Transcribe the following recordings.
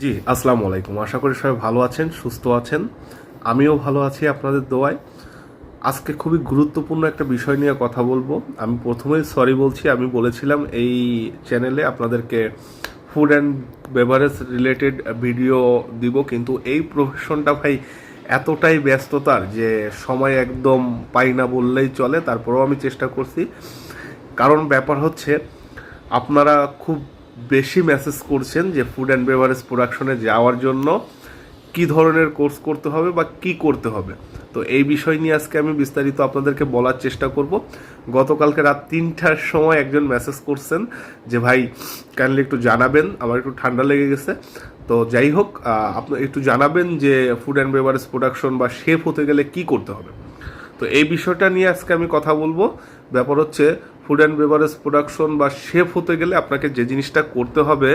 জি, আসসালামু আলাইকুম। আশা করি সবাই ভালো আছেন, সুস্থ আছেন। আমিও ভালো আছি আপনাদের দোয়ায়। আজকে খুবই গুরুত্বপূর্ণ একটা বিষয় নিয়ে কথা বলবো। আমি প্রথমেই সরি বলছি। আমি বলেছিলাম এই চ্যানেলে আপনাদেরকে food and beverage related video দিব, কিন্তু এই প্রফেশনটা ভাই এতটাই ব্যস্ততার যে সময় একদম পাই না বললেই চলে। তারপরেও আমি চেষ্টা করছি, কারণ ব্যাপার হচ্ছে আপনারা খুব বেশি মেসেজ করছেন যে ফুড অ্যান্ড বেভারেজ প্রোডাকশনে যাওয়ার জন্য কি ধরনের কোর্স করতে হবে বা কি করতে হবে। তো এই বিষয় নিয়ে আজকে আমি বিস্তারিত আপনাদেরকে বলার চেষ্টা করব। গতকালকে রাত 3টার সময় একজন মেসেজ করছেন যে ভাই কাইন্ডলি একটু জানাবেন, আমার একটু ঠান্ডা লেগে গেছে। তো যাই হোক, আপনি একটু জানাবেন যে ফুড অ্যান্ড বেভারেজ প্রোডাকশন বা শেফ হতে গেলে কি করতে হবে। তো এই বিষয়টা নিয়ে আজকে আমি কথা বলবো। ব্যাপার হচ্ছে ফুড অ্যান্ড বেভারেজ প্রোডাকশন বা শেফ হতে গেলে আপনাকে যে জিনিসটা করতে হবে,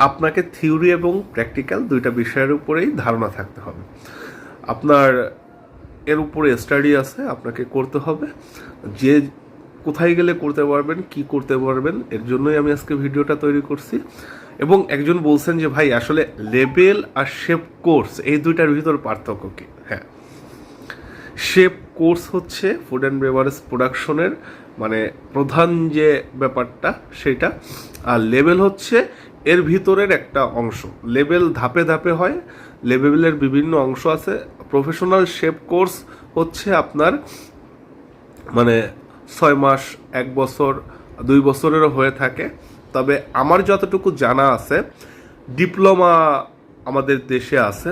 আপনাকে থিওরি এবং প্র্যাকটিক্যাল দুইটা বিষয়ের উপরেই ধারণা থাকতে হবে। আপনার এর উপরে স্টাডি আছে, আপনাকে করতে হবে যে কোথায় গেলে করতে পারবেন, কি করতে পারবেন। এর জন্যই আমি আজকে ভিডিওটা তৈরি করছি। এবং একজন বলছেন যে ভাই আসলে লেবেল আর শেফ কোর্স এই দুইটার ভিতর পার্থক্য কি? হ্যাঁ, শেপ কোর্স হচ্ছে ফুড অ্যান্ড বেভারেজ প্রোডাকশনের মানে প্রধান যে ব্যাপারটা সেটা, আর লেবেল হচ্ছে এর ভিতরের একটা অংশ। লেবেল ধাপে ধাপে হয়, লেবেলের বিভিন্ন অংশ আছে। প্রফেশনাল শেপ কোর্স হচ্ছে আপনার মানে 6 মাস, 1 বছর, 2 বছরেরও হয়ে থাকে। তবে আমার যতটুকু জানা আছে, ডিপ্লোমা আমাদের দেশে আছে,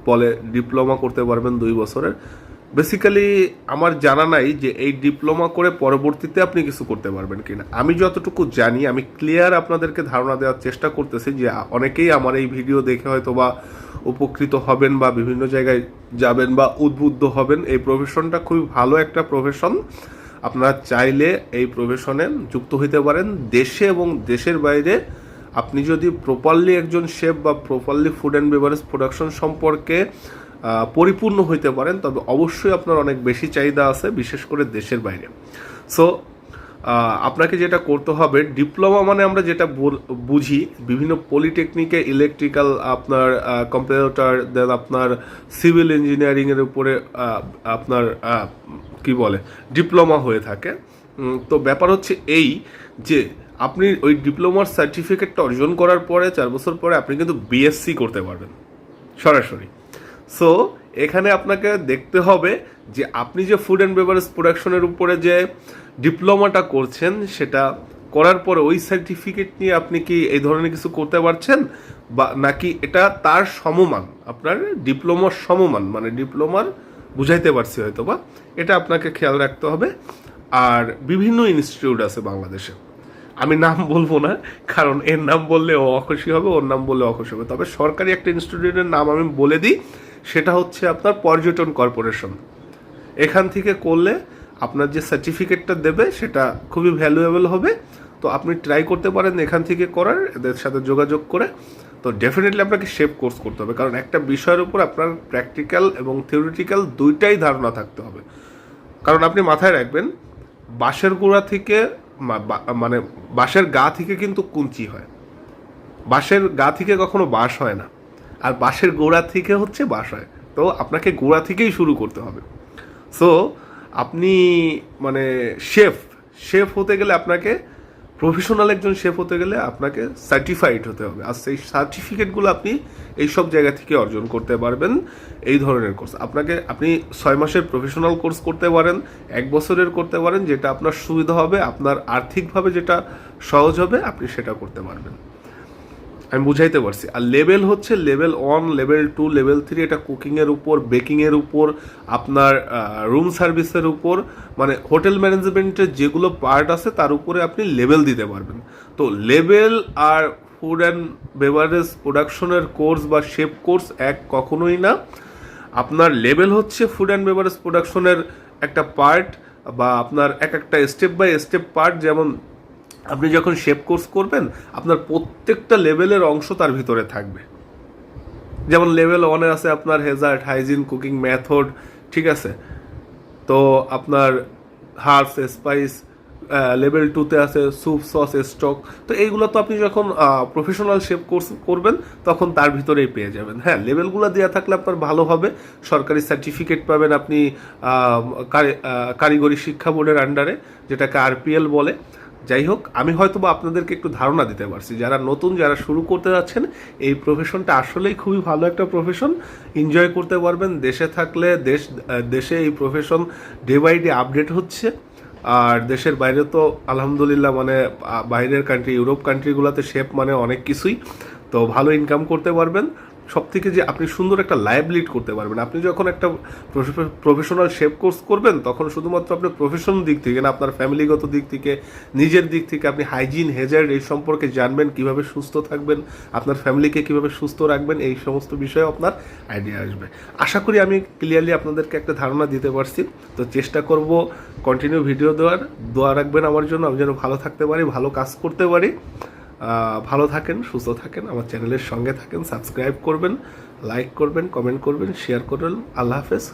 বলে ডিপ্লোমা করতে পারবেন 2 বছরের। বেসিক্যালি আমার জানা নাই যে এই ডিপ্লোমা করে পরবর্তীতে আপনি কিছু করতে পারবেন কিনা। আমি যতটুকু জানি, আমি ক্লিয়ার আপনাদেরকে ধারণা দেওয়ার চেষ্টা করতেছি যে অনেকেই আমার এই ভিডিও দেখে হয়তো বা উপকৃত হবেন বা বিভিন্ন জায়গায় যাবেন বা উদ্বুদ্ধ হবেন। এই প্রফেশনটা খুবই ভালো একটা প্রফেশন। আপনারা চাইলে এই প্রফেশনে যুক্ত হইতে পারেন। দেশে এবং দেশের বাইরে আপনি যদি প্রপারলি একজন শেফ বা properly food and beverage production সম্পর্কে পরিপূর্ণ হইতে পারেন, তবে অবশ্যই আপনার অনেক বেশি চাহিদা আছে, বিশেষ করে দেশের বাইরে। সো আপনাকে যেটা করতে হবে, ডিপ্লোমা মানে আমরা যেটা বুঝি বিভিন্ন পলিটেকনিকে ইলেকট্রিক্যাল, আপনার কম্পিউটার, দেন আপনার সিভিল ইঞ্জিনিয়ারিংয়ের উপরে আপনার কি বলে ডিপ্লোমা হয়ে থাকে। তো ব্যাপার হচ্ছে এই যে আপনি ওই ডিপ্লোমার সার্টিফিকেটটা অর্জন করার পরে 4 বছর পরে আপনি কিন্তু বিএসসি করতে পারবেন সরাসরি। সো এখানে আপনাকে দেখতে হবে যে আপনি যে ফুড অ্যান্ড বেভারেজ প্রোডাকশনের উপরে যে ডিপ্লোমাটা করছেন, সেটা করার পরে ওই সার্টিফিকেট নিয়ে আপনি কি এই ধরনের কিছু করতে পারছেন, বা নাকি এটা তার সমমান, আপনার ডিপ্লোমার সমমান, মানে ডিপ্লোমার বুঝাইতে পারছি হয়তো বা, এটা আপনাকে খেয়াল রাখতে হবে। আর বিভিন্ন ইনস্টিটিউট আছে বাংলাদেশে, আমি নাম বলবো না, কারণ এর নাম বললে ও অখুশি হবে, ওর নাম বললে অখুশি হবে। তবে সরকারি একটা ইনস্টিটিউটের নাম আমি বলে দিই, সেটা হচ্ছে আপনার পর্যটন কর্পোরেশন। এখান থেকে করলে আপনার যে সার্টিফিকেটটা দেবে সেটা খুবই ভ্যালুয়েবল হবে। তো আপনি ট্রাই করতে পারেন এখান থেকে করার, এদের সাথে যোগাযোগ করে। তো ডেফিনেটলি আপনাকে শেপ কোর্স করতে হবে, কারণ একটা বিষয়ের উপর আপনার প্র্যাকটিক্যাল এবং থিওরিটিক্যাল দুইটাই ধারণা থাকতে হবে। কারণ আপনি মাথায় রাখবেন, বাঁশের গোড়া থেকে মানে বাঁশের গা থেকে কিন্তু কুঞ্চি হয়, বাঁশের গা থেকে কখনো বাঁশ হয় না। আর বাঁশের গোড়া থেকে হচ্ছে বাঁশ হয়। তো আপনাকে গোড়া থেকেই শুরু করতে হবে। সো আপনি মানে শেফ শেফ হতে গেলে আপনাকে, প্রফেশনাল একজন শেফ হতে গেলে আপনাকে সার্টিফাইড হতে হবে। আর সেই সার্টিফিকেটগুলো আপনি এইসব জায়গা থেকে অর্জন করতে পারবেন। এই ধরনের কোর্স আপনি 6 মাসের প্রফেশনাল কোর্স করতে পারেন, 1 বছরের করতে পারেন, যেটা আপনার সুবিধা হবে, আপনার আর্থিকভাবে যেটা সহজ হবে আপনি সেটা করতে পারবেন। আমি বুঝাইতে পারছি। আর লেভেল হচ্ছে লেভেল 1, লেভেল 2, লেভেল 3, এটা কুকিংয়ের উপর, বেকিংয়ের উপর, আপনার রুম সার্ভিসের উপর, মানে হোটেল ম্যানেজমেন্টের যেগুলো পার্ট আছে তার উপরে আপনি লেভেল দিতে পারবেন। তো লেভেল আর ফুড অ্যান্ড বেভারেজ প্রোডাকশনের কোর্স বা শেফ কোর্স এক কখনোই না। আপনার লেভেল হচ্ছে ফুড অ্যান্ড বেভারেজ প্রোডাকশনের একটা পার্ট, বা আপনার একটা স্টেপ বাই স্টেপ পার্ট। যেমন আপনি যখন শেপ কোর্স করবেন, আপনার প্রত্যেকটা লেভেলের অংশ তার ভিতরে থাকবে। যেমন লেভেল 1-এ আছে আপনার হেজার্ড, হাইজিন, কুকিং মেথড, ঠিক আছে। তো আপনার হার্বস, স্পাইস, লেভেল 2-তে আছে স্যুপ, সস, স্টক। তো এইগুলো তো আপনি যখন প্রফেশনাল শেফ কোর্স করবেন তখন তার ভিতরেই পেয়ে যাবেন। হ্যাঁ, লেভেলগুলো দেওয়া থাকলে আপনার ভালো হবে, সরকারি সার্টিফিকেট পাবেন আপনি কারিগরি শিক্ষা বোর্ডের আন্ডারে, যেটাকে আরপিএল বলে। যাই হোক, আমি হয়তো বা আপনাদেরকে একটু ধারণা দিতে পারছি, যারা নতুন, যারা শুরু করতে যাচ্ছেন, এই প্রফেশনটা আসলেই খুবই ভালো একটা প্রফেশন, এনজয় করতে পারবেন। দেশে থাকলে দেশে এই profession day by day update হচ্ছে। আর দেশের বাইরে তো আলহামদুলিল্লাহ, মানে বাইরের কান্ট্রি, ইউরোপ কান্ট্রিগুলোতে শেফ মানে অনেক কিছুই, তো ভালো ইনকাম করতে পারবেন। সব থেকে যে আপনি সুন্দর একটা লাইভ লিড করতে পারবেন। আপনি যখন একটা প্রফেশনাল শেফ কোর্স করবেন তখন শুধুমাত্র আপনার প্রফেশন দিক থেকে না, আপনার ফ্যামিলিগত দিক থেকে, নিজের দিক থেকে আপনি হাইজিন, হেজার্ড এই সম্পর্কে জানবেন, কিভাবে সুস্থ থাকবেন, আপনার ফ্যামিলিকে কিভাবে সুস্থ রাখবেন, এই সমস্ত বিষয়ে আপনার আইডিয়া আসবে। আশা করি আমি ক্লিয়ারলি আপনাদেরকে একটা ধারণা দিতে পারছি। তো চেষ্টা করব কন্টিনিউ ভিডিও দোয়া রাখবেন আমার জন্য, আমি যেন ভালো থাকতে পারি, ভালো কাজ করতে পারি। ভালো থাকেন, সুস্থ থাকেন, আমার চ্যানেলের সঙ্গে থাকেন, সাবস্ক্রাইব করবেন, লাইক করবেন, কমেন্ট করবেন, শেয়ার করবেন। আল্লাহ হাফেজ।